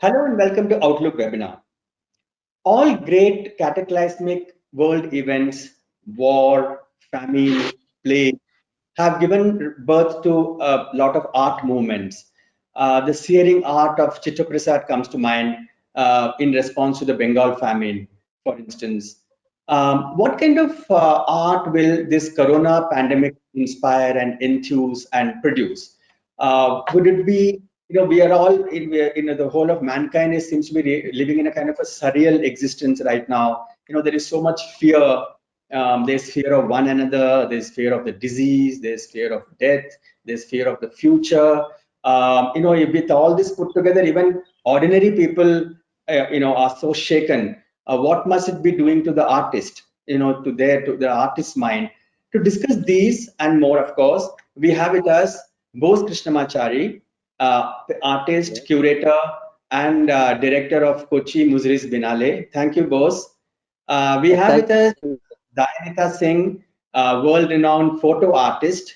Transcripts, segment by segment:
Hello and welcome to Outlook webinar. All great cataclysmic world events, war, famine, plague, have given birth to a lot of art movements. The searing art of Chittaprasad comes to mind in response to the Bengal famine, for instance. What kind of art will this corona pandemic inspire and enthuse and produce? Would it be, we are all, the whole of mankind seems to be living in a kind of a surreal existence right now. There is so much fear. There's fear of one another, there's fear of the disease, there's fear of death, there's fear of the future. With all this put together, even ordinary people, are so shaken. What must it be doing to the artist, to the artist's mind? To discuss these and more, of course, we have with us Bose Krishnamachari, the artist, curator, and director of Kochi Muzris Binale. Thank you, Bose. We have with Thank us you. Dayanita Singh, world-renowned photo artist.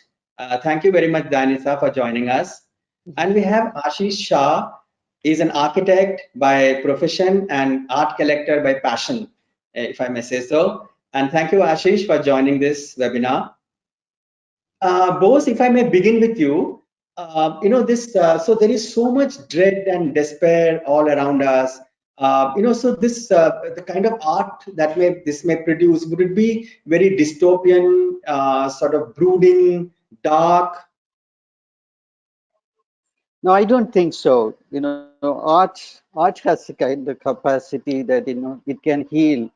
Thank you very much, Dayanita, for joining us. And we have Ashish Shah. He's an architect by profession and art collector by passion, if I may say so. And thank you, Ashish, for joining this webinar. Bose, if I may begin with you, so there is so much dread and despair all around us. So the kind of art that this may produce, would it be very dystopian, sort of brooding, dark? No, I don't think so. Art has the kind of capacity that it can heal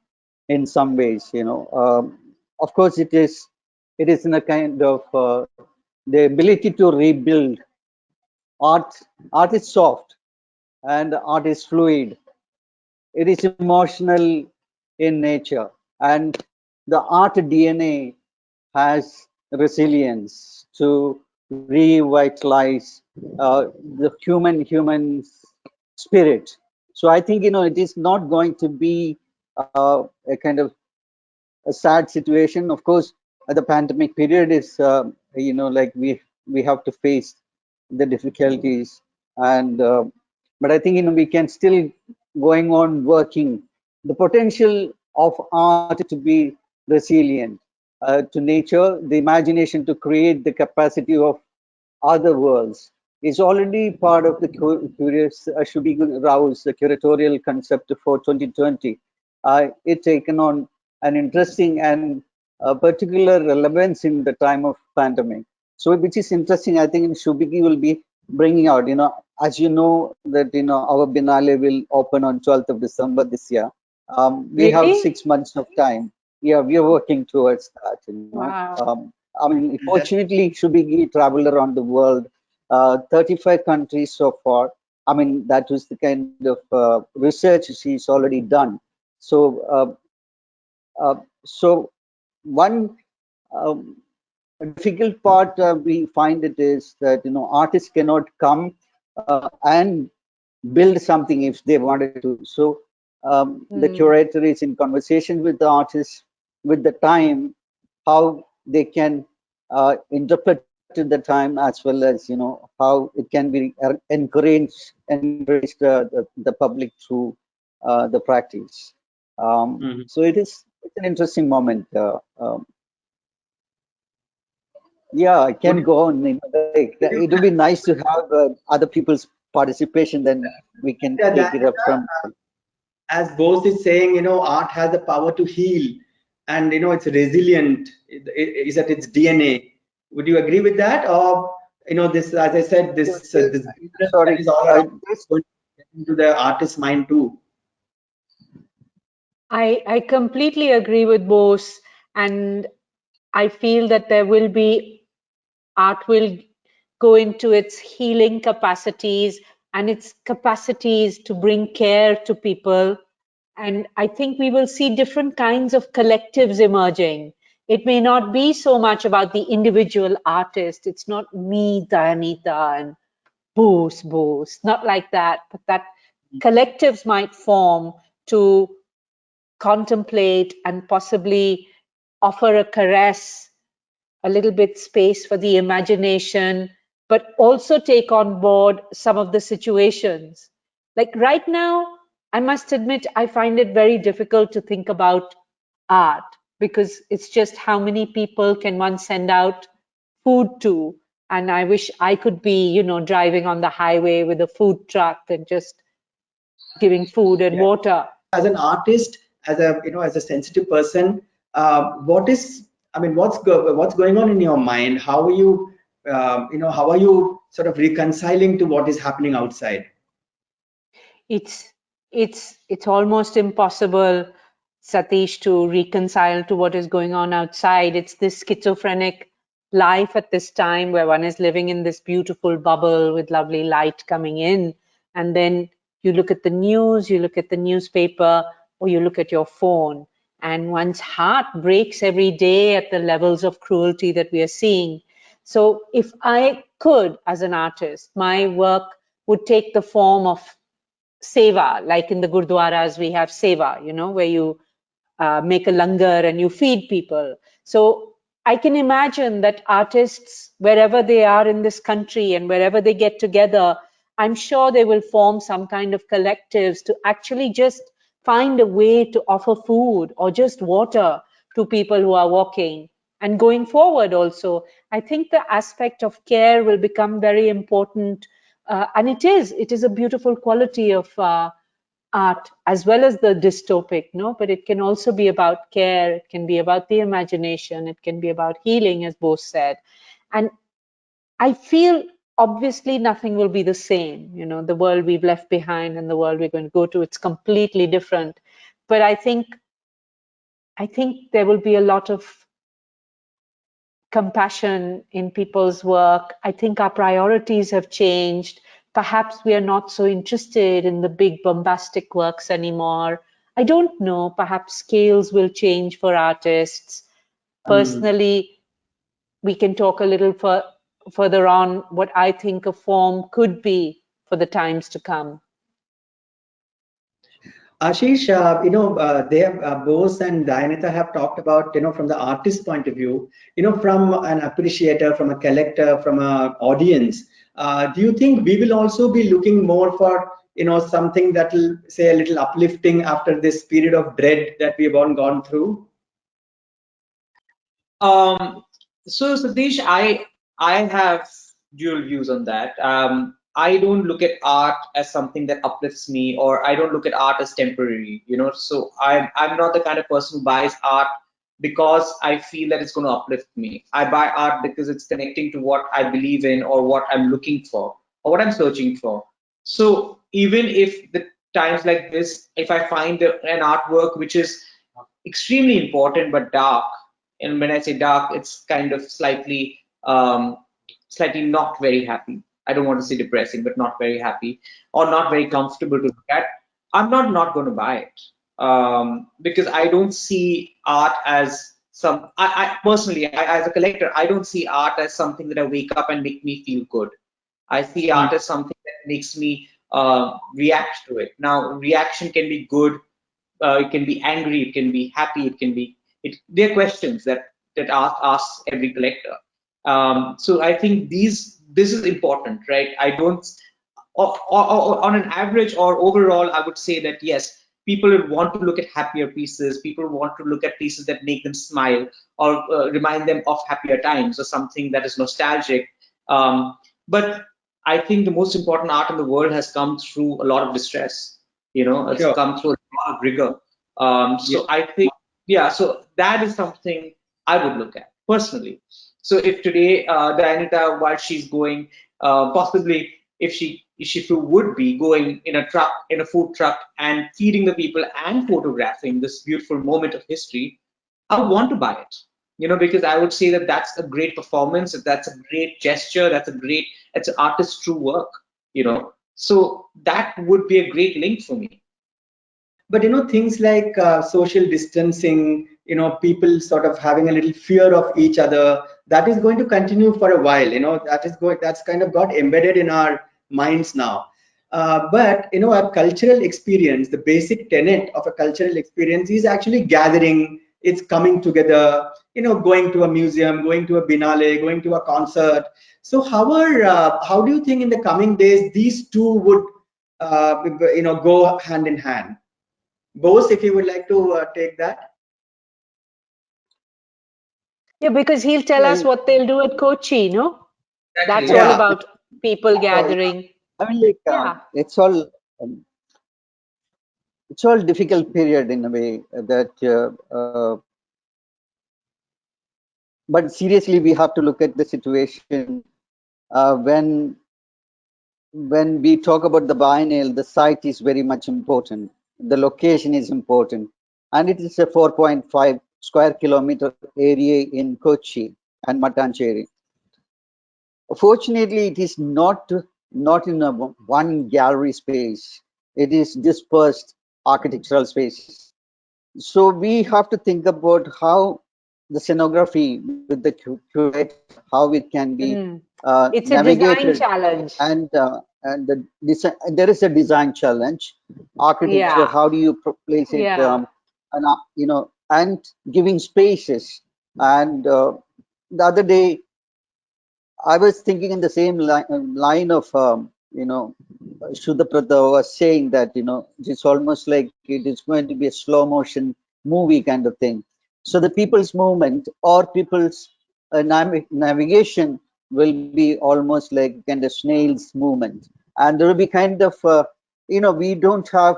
in some ways. Of course, it is in a kind of the ability to rebuild. Art art is soft and art is fluid. It is emotional in nature, and the art DNA has resilience to revitalize the human spirit. So I think it is not going to be a kind of a sad situation. Of course, the pandemic period is like we have to face the difficulties, and but I think we can still going on working. The potential of art to be resilient to nature, the imagination to create the capacity of other worlds is already part of the curious Shubhi Rao's the curatorial concept for 2020. It taken on an interesting and particular relevance in the time of pandemic. So, which is interesting, I think Shubhiki will be bringing out, as you know, that, our Binale will open on 12th of December this year. We have Really? 6 months of time. Yeah, we are working towards that, Wow. I mean, fortunately, Shubhigi traveled around the world, 35 countries so far. I mean, that was the kind of research she's already done. So, so one um, difficult part we find it is that artists cannot come and build something if they wanted to. So the Hmm. curator is in conversation with the artist with the time, how they can interpret the time, as well as how it can be encouraged the public through the practice. Mhm. So it's an interesting moment. Yeah, I Would can go on. Like, it would be nice to have other people's participation. Then we can Yeah, take it up Dayanita, from. as Bose is saying, art has the power to heal, and it's resilient. Is at its DNA. Would you agree with that, or this, as I said, this dangerous that Sorry, is all around this, going to get into the artist's mind too? I completely agree with Bose, and I feel that there will be art will go into its healing capacities and its capacities to bring care to people. And I think we will see different kinds of collectives emerging. It may not be so much about the individual artist. It's not me, Dayanita, and Bose, not like that, but that collectives might form to contemplate and possibly offer a caress, a little bit space for the imagination, but also take on board some of the situations. Like right now, I must admit, I find it very difficult to think about art because it's just how many people can one send out food to. And I wish I could be, driving on the highway with a food truck and just giving food and Yeah. water. As an artist, as a as a sensitive person, what is, I mean, what's going on in your mind? How are you, how are you sort of reconciling to what is happening outside? It's it's almost impossible, Satish, to reconcile to what is going on outside. It's this schizophrenic life at this time where one is living in this beautiful bubble with lovely light coming in, and then you look at the news, you look at the newspaper, or you look at your phone, and one's heart breaks every day at the levels of cruelty that we are seeing. So if I could, as an artist, my work would take the form of seva, like in the gurdwaras we have seva, where you make a langar and you feed people. So I can imagine that artists, wherever they are in this country and wherever they get together, I'm sure they will form some kind of collectives to actually just find a way to offer food or just water to people who are walking. And going forward also, I think the aspect of care will become very important. And it is a beautiful quality of art as well as the dystopic, no? But it can also be about care, it can be about the imagination, it can be about healing, as Bose said. And I feel obviously nothing will be the same, the world we've left behind and the world we're going to go to, it's completely different. But I think there will be a lot of compassion in people's work. I think our priorities have changed. Perhaps we are not so interested in the big bombastic works anymore. I don't know. Perhaps scales will change for artists. Mm. Personally, we can talk a little further on what I think a form could be for the times to come. Ashish, Bose and Dayanita have talked about, from the artist point of view, from an appreciator, from a collector, from an audience. Do you think we will also be looking more for, something that will say a little uplifting after this period of dread that we've all gone through? Um, so Satish, I have dual views on that. I don't look at art as something that uplifts me, or I don't look at art as temporary. So I'm not the kind of person who buys art because I feel that it's going to uplift me. I buy art because it's connecting to what I believe in, or what I'm looking for, or what I'm searching for. So even if the times like this, if I find an artwork which is extremely important but dark, and when I say dark, it's kind of slightly not very happy. I don't want to say depressing, but not very happy, or not very comfortable to look at. I'm not going to buy it, because I don't see art as some. I personally, as a collector, I don't see art as something that I wake up and make me feel good. I see art as something that makes me react to it. Now, reaction can be good, it can be angry, it can be happy, it can be they're questions that asks every collector. So I think this is important, right? I don't, on an average or overall, I would say that yes, people would want to look at happier pieces. People want to look at pieces that make them smile, or remind them of happier times, or something that is nostalgic. But I think the most important art in the world has come through a lot of distress. It's Sure. come through a lot of rigor. Yeah. So I think, yeah, so that is something I would look at personally. So if today, Dianita, while she's going, possibly if she would be going in a truck, in a food truck, and feeding the people and photographing this beautiful moment of history, I would want to buy it. Because I would say that that's a great performance, that's a great gesture, it's an artist's true work. So that would be a great link for me. But things like social distancing, people sort of having a little fear of each other, that is going to continue for a while. That's kind of got embedded in our minds now. But a cultural experience, the basic tenet of a cultural experience is actually gathering. It's coming together. Going to a museum, going to a binale, going to a concert. So how do you think in the coming days these two would go hand in hand. Bose, if you would like to take that. Yeah, because he'll tell us Yeah, what they'll do at Kochi, no? Exactly. That's all Yeah. yeah. about people So gathering. I mean, like Yeah. um, it's all difficult period in a way that but seriously we have to look at the situation when we talk about the biennial, the site is very much important, the location is important, and it is a 4.5 square kilometer area in Kochi and Matancheri. Fortunately, it is not in a one gallery space. It is dispersed architectural spaces. So we have to think about how the scenography with the curator, how it can be Mm. It's a design navigated, challenge. and the design, there is a design challenge. Architecture, Yeah. how do you place it, Yeah. and giving spaces. And the other day, I was thinking in the same line of, Shuddhaprata was saying that, it's almost like it is going to be a slow motion movie kind of thing. So the people's movement or people's navigation will be almost like kind of snail's movement. And there will be kind of, we don't have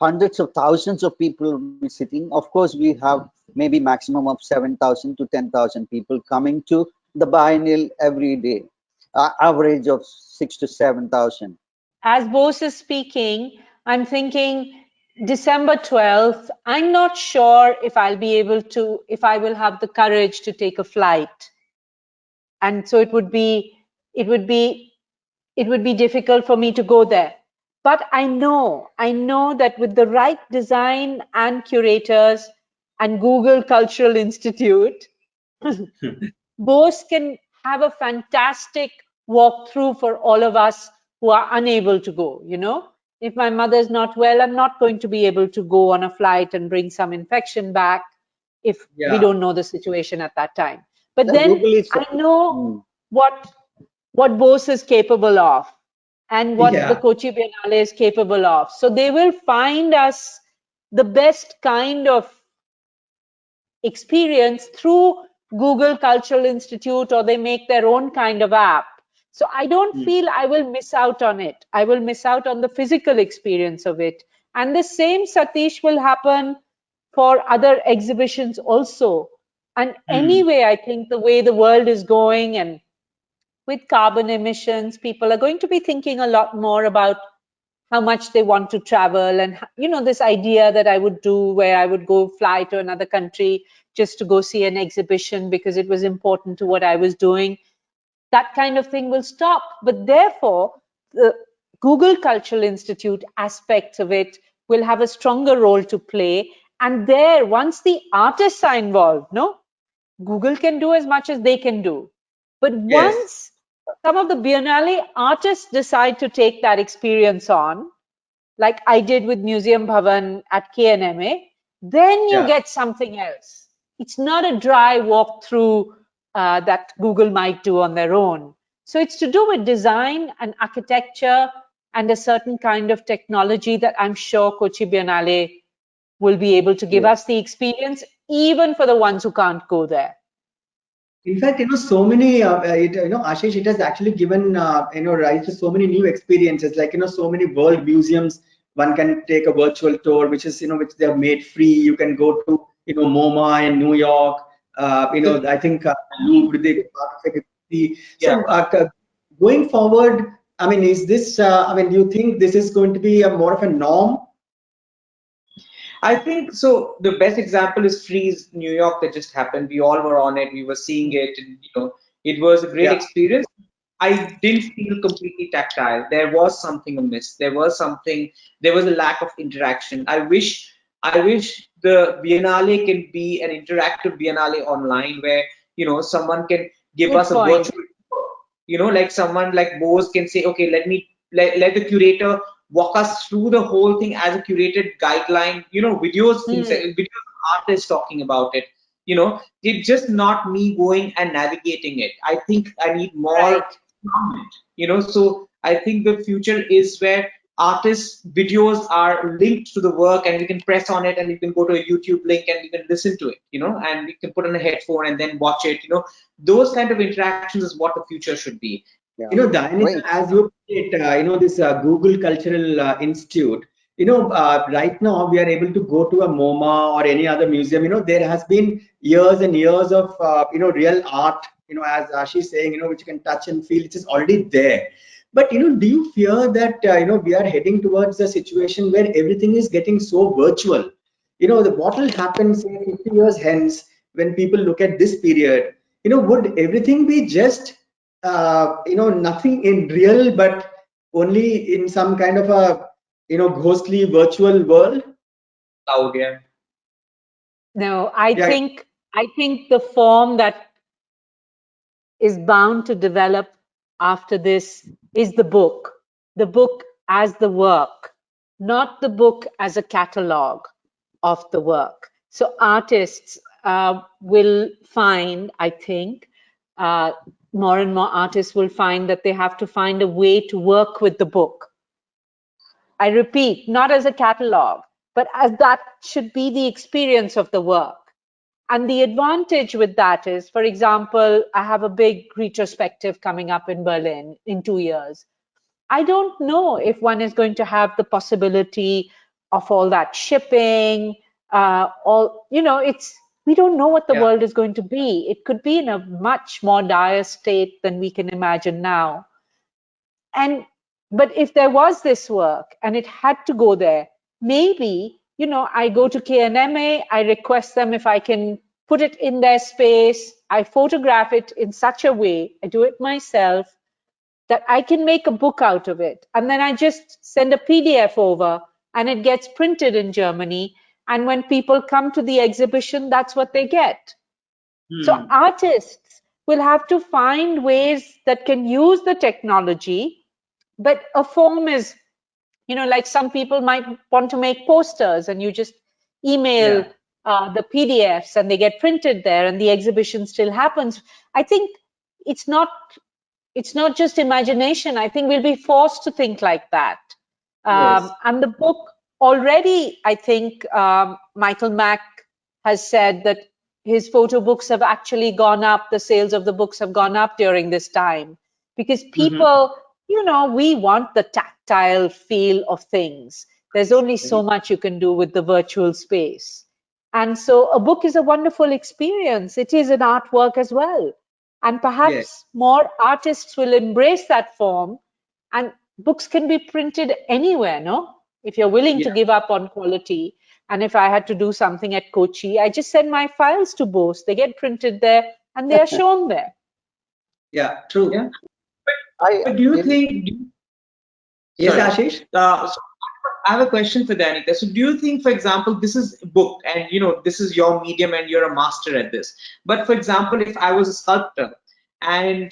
hundreds of thousands of people visiting. Of course, we have maybe maximum of 7,000 to 10,000 people coming to the biennial every day, average of 6 to 7,000. As Bose is speaking, I'm thinking December 12th. I'm not sure if I'll be able to, if I will have the courage to take a flight. And so it would be, it would be difficult for me to go there. But I know that with the right design and curators and Google Cultural Institute, Bose can have a fantastic walkthrough for all of us who are unable to go, you know. If my mother's not well, I'm not going to be able to go on a flight and bring some infection back if we Yeah. don't know the situation at that time. But The then Google is, I know mm, what what Bose is capable of and what the Yeah. Kochi Biennale is capable of. So they will find us the best kind of experience through Google Cultural Institute, or they make their own kind of app. So I don't Mm. feel I will miss out on it. I will miss out on the physical experience of it. And the same, Satish, will happen for other exhibitions also. And Mm. anyway, I think the way the world is going and with carbon emissions, people are going to be thinking a lot more about how much they want to travel, and this idea that I would do where I would go fly to another country just to go see an exhibition because it was important to what I was doing. That kind of thing will stop. But therefore, the Google Cultural Institute aspects of it will have a stronger role to play. And there, once the artists are involved, no, Google can do as much as they can do. But Yes. once some of the Biennale artists decide to take that experience on, like I did with Museum Bhavan at KNMA, then you Yeah. get something else. It's not a dry walkthrough that Google might do on their own. So it's to do with design and architecture and a certain kind of technology that I'm sure Kochi Biennale will be able to give yes. us the experience, even for the ones who can't go there. In fact, so many, Ashish, it has actually given, rise to so many new experiences, like, so many world museums. One can take a virtual tour, which is, which they have made free. You can go to, MoMA in New York. I think Louvre, they participate. Yeah. So, going forward, I mean, is this, do you think this is going to be a more of a norm? I think so. The best example is Freeze New York that just happened. We all were on it. We were seeing it, and it was a great Yeah. experience. I didn't feel completely tactile. There was something amiss. There was something. There was a lack of interaction. I wish the Biennale can be an interactive Biennale online where someone can give Good us a point. virtual tour. Like someone like Bose can say, okay, let the curator walk us through the whole thing as a curated guideline, videos, things, Hmm. videos of artists talking about it. It's just not me going and navigating it. I think I need more Right. from it. So I think the future is where artists' videos are linked to the work, and we can press on it, and you can go to a YouTube link and you can listen to it, and we can put on a headphone and then watch it. Those kind of interactions is what the future should be. Yeah, Dayanita, great. as you put it, this Google Cultural Institute, right now we are able to go to a MoMA or any other museum. There has been years and years of, real art, as Ashish saying, which you can touch and feel, it is already there. But, do you fear that, we are heading towards a situation where everything is getting so virtual? What will happen, say, 50 years hence when people look at this period? Would everything be just nothing in real, but only in some kind of a, ghostly virtual world? Cloud, yeah. No, I Yeah, think I think the form that is bound to develop after this is the book as the work, not the book as a catalog of the work. So artists will find, I think, uh, more and more artists will find that they have to find a way to work with the book. I repeat, not as a catalog, but as that should be the experience of the work. And the advantage with that is, for example, I have a big retrospective coming up in Berlin in 2 years. I don't know if one is going to have the possibility of all that shipping, we don't know what the Yeah. world is going to be. It could be in a much more dire state than we can imagine now. And but if there was this work and it had to go there, maybe, I go to KNMA, I request them if I can put it in their space, I photograph it in such a way, I do it myself, that I can make a book out of it. And then I just send a PDF over and it gets printed in Germany. And when people come to the exhibition, that's what they get. So Hmm. artists will have to find ways that can use the technology, but a form is, like some people might want to make posters and you just email yeah, the PDFs and they get printed there and the exhibition still happens. I think it's not it's not just imagination. I think we'll be forced to think like that. yes, And the book already, I think Michael Mack has said that his photo books have actually gone up, the sales of the books have gone up during this time because hmm, people, we want the tactile feel of things. There's only so much you can do with the virtual space. And so a book is a wonderful experience. It is an artwork as well. And yes, perhaps more artists will embrace that form and books can be printed anywhere, no? If you're willing yeah, to give up on quality. And if I had to do something at Kochi, I just send my files to Bose. They get printed there and they are shown there. yeah, true. Yeah. But, I but do you in think? Yes, Sorry. Ashish? So I have a question for Danica. So do you think, for example, this is a book and this is your medium and you're a master at this. But for example, if I was a sculptor and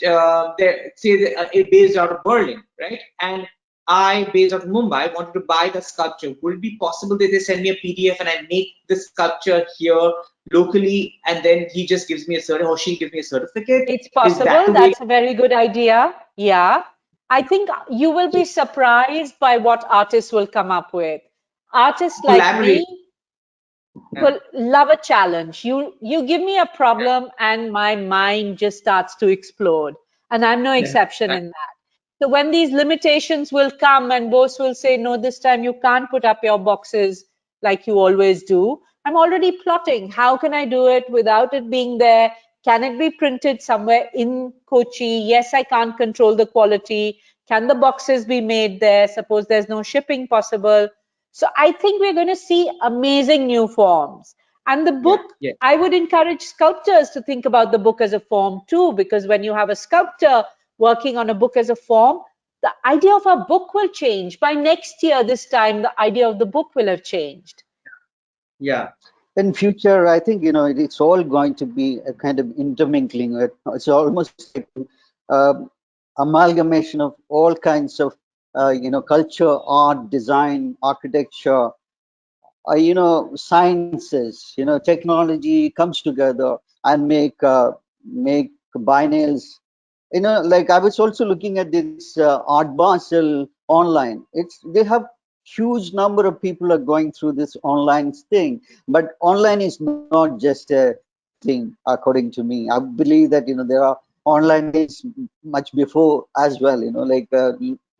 based out of Berlin, right? And I, based out of Mumbai, wanted to buy the sculpture. Would it be possible that they send me a PDF and I make the sculpture here locally and then he just gives me a certificate or she gives me a certificate? It's Is that possible. the way? That's a very good idea. Yeah. I think you will be surprised by what artists will come up with. Artists like Collaborate. me Yeah. will love a challenge. You give me a problem and my mind just starts to explode. And I'm no Yeah, exception in that. So when these limitations will come and Bose will say, no, this time you can't put up your boxes like you always do. I'm already plotting. How can I do it without it being there? Can it be printed somewhere in Kochi? Yes, I can't control the quality. Can the boxes be made there? Suppose there's no shipping possible. So I think we're going to see amazing new forms. And the yeah, book, I would encourage sculptors to think about the book as a form too, because when you have a sculptor working on a book as a form, the idea of a book will change. By next year, this time, the idea of the book will have changed. yeah, in future, I think it's all going to be a kind of intermingling. It's almost like amalgamation of all kinds of culture, art, design, architecture, sciences, technology comes together and make biennials. Like I was also looking at this Art Basel online. They have huge number of people are going through this online thing, but online is not just a thing according to me. I believe that there are online things much before as well. Like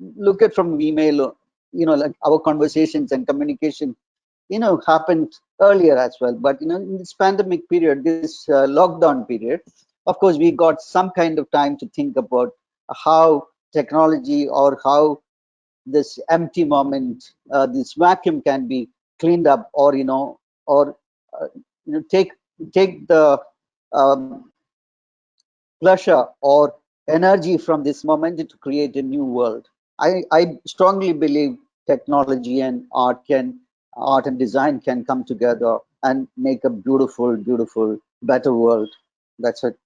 look at from email. Like our conversations and communication happened earlier as well. But in this pandemic period, this lockdown period, of course we got some kind of time to think about how technology or how this empty moment, this vacuum can be cleaned up, or or take the um, pleasure or energy from this moment to create a new world. I strongly believe technology and art and design can come together and make a beautiful, beautiful, better world. That's it.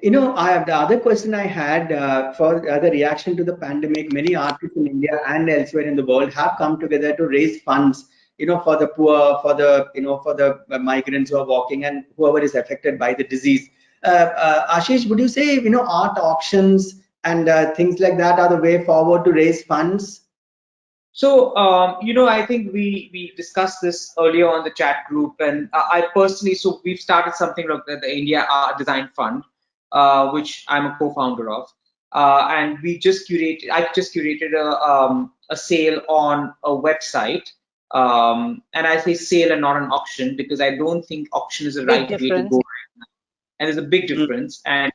The other question I had for the reaction to the pandemic, many artists in India and elsewhere in the world have come together to raise funds, for the poor, for the, for the migrants who are walking and whoever is affected by the disease. Ashish, would you say, art auctions and things like that are the way forward to raise funds? So, I think we discussed this earlier on the chat group, and I personally, so we've started something like the India Art Design Fund, which I'm a co-founder of, and I just curated a sale on a website, and I say sale and not an auction because I don't think auction is the Big right way to difference. go right now, and there's a big difference. And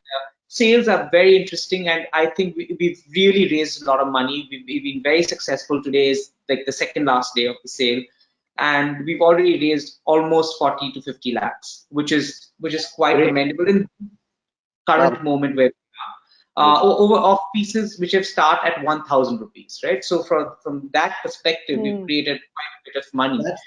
sales are very interesting, and I think we've really raised a lot of money. We've been very successful. Today is like the second last day of the sale, and we've already raised almost 40 to 50 lakhs, which is quite Great. commendable in current moment where over of pieces which have start at 1,000 rupees, right? So from that perspective, we've created quite a bit of money. That's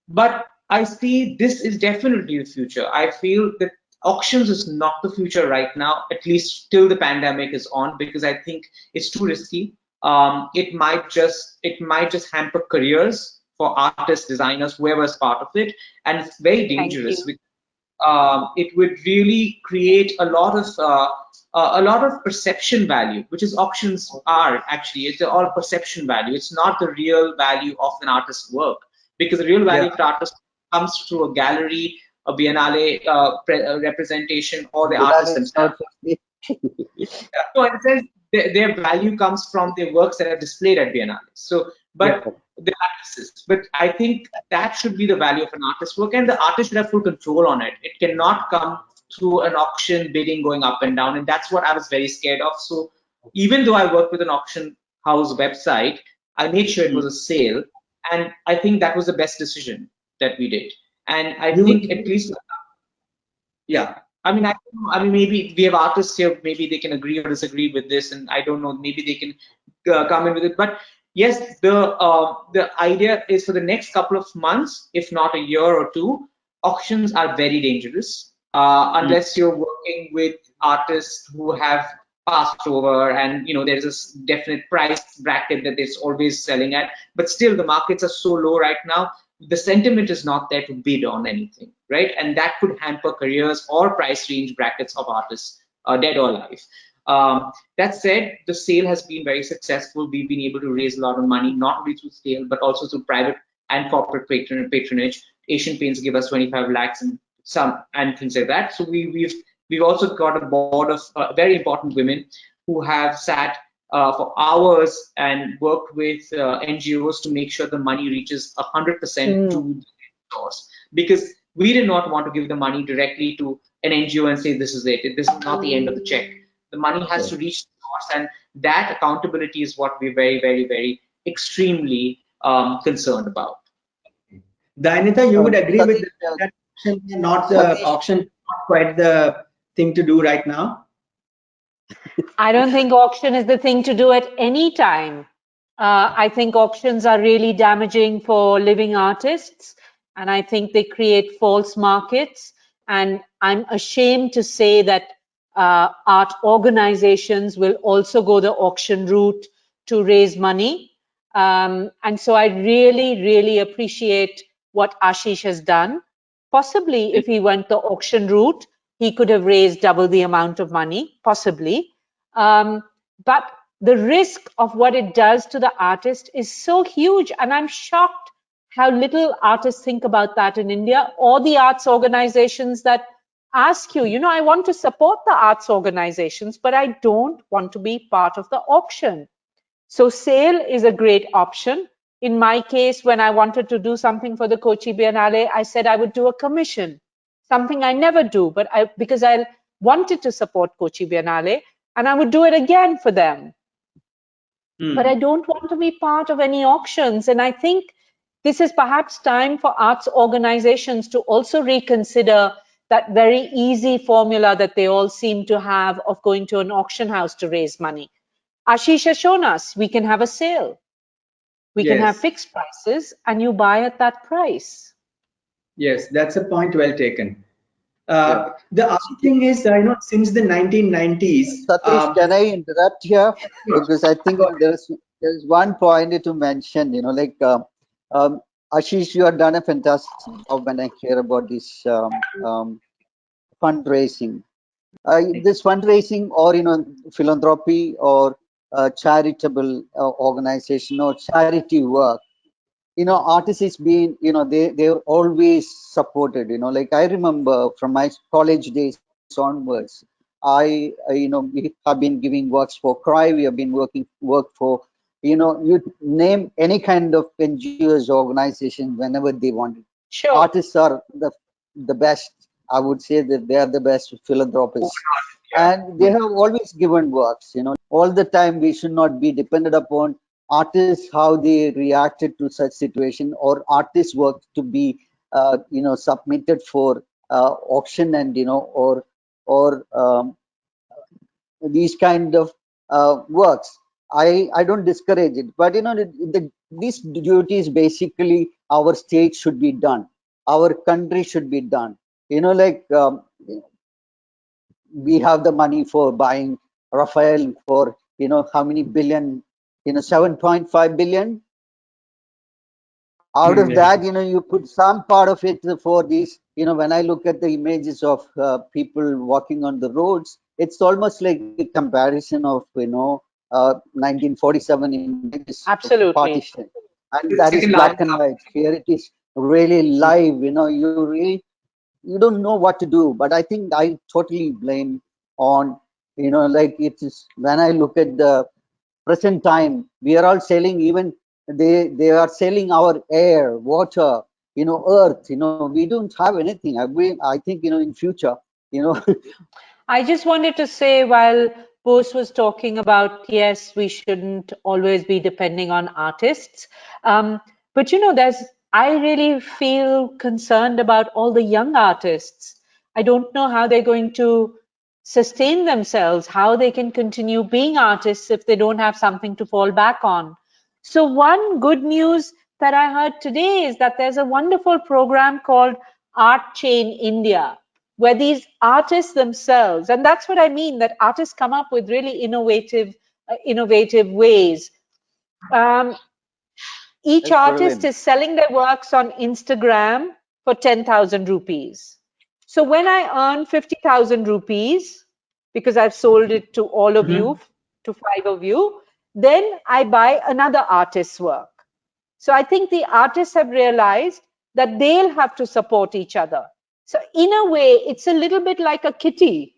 But I see this is definitely the future. I feel that auctions is not the future right now, at least till the pandemic is on, because I think it's too risky. It might just hamper careers for artists, designers, whoever is part of it, and it's very Thank dangerous. you. It would really create a lot of perception value, which is auctions are actually. It's all perception value. It's not the real value of an artist's work, because the real yeah. value of an artist comes through a gallery, a biennale representation, or the artist themselves. So in a sense, their value comes from the works that are displayed at biennale. So, Yeah. but the artists, but I think that should be the value of an artist's work, and the artist should have full control on it. It cannot come through an auction bidding going up and down, and that's what I was very scared of. So, even though I worked with an auction house website, I made sure it was a sale, and I think that was the best decision that we did. And I You think would, at least yeah. I mean, I don't know. I mean, maybe we have artists here. Maybe they can agree or disagree with this, and I don't know. Maybe they can come in with it. But yes, the idea is for the next couple of months, if not a year or two, auctions are very dangerous unless you're working with artists who have passed over, and there's this definite price bracket that it's always selling at. But still, the markets are so low right now, the sentiment is not there to bid on anything, right? And that could hamper careers or price range brackets of artists, dead or alive. That said, the sale has been very successful. We've been able to raise a lot of money, not only through sale, but also through private and corporate patronage. Asian Paints give us 25 lakhs and things like that. So we've also got a board of very important women who have sat for hours and worked with NGOs to make sure the money reaches 100% to the stores, because we did not want to give the money directly to an NGO and say this is it. This is not the end of the check. The money has to reach the stores, and that accountability is what we're very, very, very extremely concerned about. Dayanita, you would agree with Satish, that auction, not quite the thing to do right now? I don't think auction is the thing to do at any time. I think auctions are really damaging for living artists, and I think they create false markets. And I'm ashamed to say that art organizations will also go the auction route to raise money. And so I really, really appreciate what Ashish has done. Possibly, if he went the auction route, he could have raised double the amount of money, possibly. But the risk of what it does to the artist is so huge. And I'm shocked how little artists think about that in India, or the arts organizations that ask you, I want to support the arts organizations, but I don't want to be part of the auction. So sale is a great option. In my case, when I wanted to do something for the Kochi Biennale, I said I would do a commission, something I never do, but because I wanted to support Kochi Biennale, and I would do it again for them. But I don't want to be part of any auctions. And I think this is perhaps time for arts organizations to also reconsider that very easy formula that they all seem to have of going to an auction house to raise money. Ashish has shown us we can have a sale. We can have Yes. fixed prices and you buy at that price. Yes, that's a point well taken. Yeah. The other thing is, since the 1990s, Satish, can I interrupt here? sure. Because I think Go ahead. there's one point to mention, um, Ashish, you have done a fantastic job when I hear about this fundraising. This fundraising or, philanthropy or charitable organization or charity work, artists is being, they're always supported, like I remember from my college days onwards, we have been giving works for Cry, we have been work for, you name any kind of NGOs organization whenever they wanted. Sure. Artists are the best. I would say that they are the best philanthropists, and they have always given works, all the time. We should not be dependent upon artists how they reacted to such situation, or artists work to be submitted for auction, and or these kind of works. I don't discourage it, but these duties basically our state should be done, our country should be done, like we have the money for buying Rafael for how many billion, 7.5 billion. Out of Yeah. that, you put some part of it for these, when I look at the images of people walking on the roads, it's almost like a comparison of 1947 images of Absolutely. partition, and The that is second black largest. and white. Here it is really live. You don't know what to do. But I think I totally blame on, like it is when I look at the present time, we are all selling, even they are selling our air, water, earth. We don't have anything. I think, in future, you know, I just wanted to say, while Bose was talking about, yes, we shouldn't always be depending on artists. But I really feel concerned about all the young artists. I don't know how they're going to sustain themselves, how they can continue being artists if they don't have something to fall back on. So one good news that I heard today is that there's a wonderful program called Art Chain India, where these artists themselves, and that's what I mean, that artists come up with really innovative ways. Um, each that's artist brilliant. is selling their works on Instagram for 10,000 rupees. So when I earn 50,000 rupees, because I've sold it to all of you, to 5 of you, then I buy another artist's work. So I think the artists have realized that they'll have to support each other. So in a way, it's a little bit like a kitty,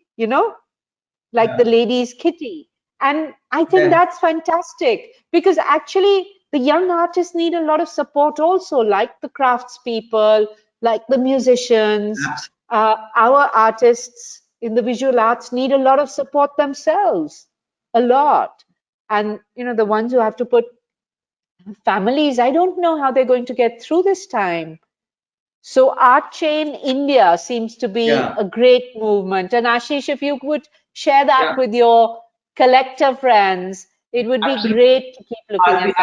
like the ladies' kitty. And I think Yeah. that's fantastic, because actually the young artists need a lot of support also, like the craftspeople, like the musicians. Our artists in the visual arts need a lot of support themselves, a lot. And the ones who have to put families, I don't know how they're going to get through this time. So Art Chain India seems to be Yeah. a great movement. And Ashish, if you would share that Yeah, with your collector friends, it would be absolutely. great to keep looking I'll at be,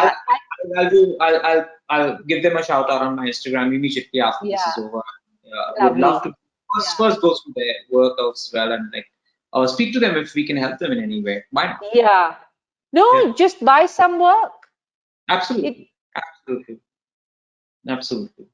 that. I'll give them a shout out on my Instagram immediately after this Yeah, is over. Would lovely. love to first go through their work as well, and like speak to them if we can help them in any way. Why not? Yeah. Yeah, No, just buy some work. It absolutely, absolutely, absolutely.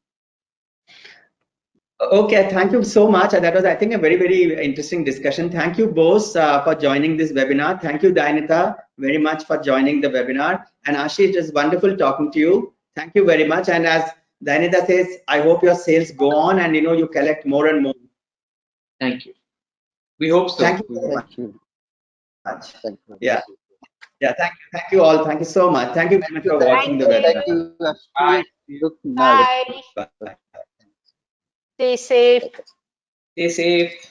Okay, thank you so much. That was, I think, a very, very interesting discussion. Thank you both for joining this webinar. Thank you, Dayanita, very much for joining the webinar. And Ashish, it was wonderful talking to you. Thank you very much. And as Dayanita says, I hope your sales go on and you collect more and more. Thank you. We hope so. Thank you very much. Thank you. Thank you. Yeah, yeah. Thank you all. Thank you so much. Thank you very much for watching the webinar. Thank you, Bye. Ashish. Good night. Bye. Bye. Stay safe. Stay safe.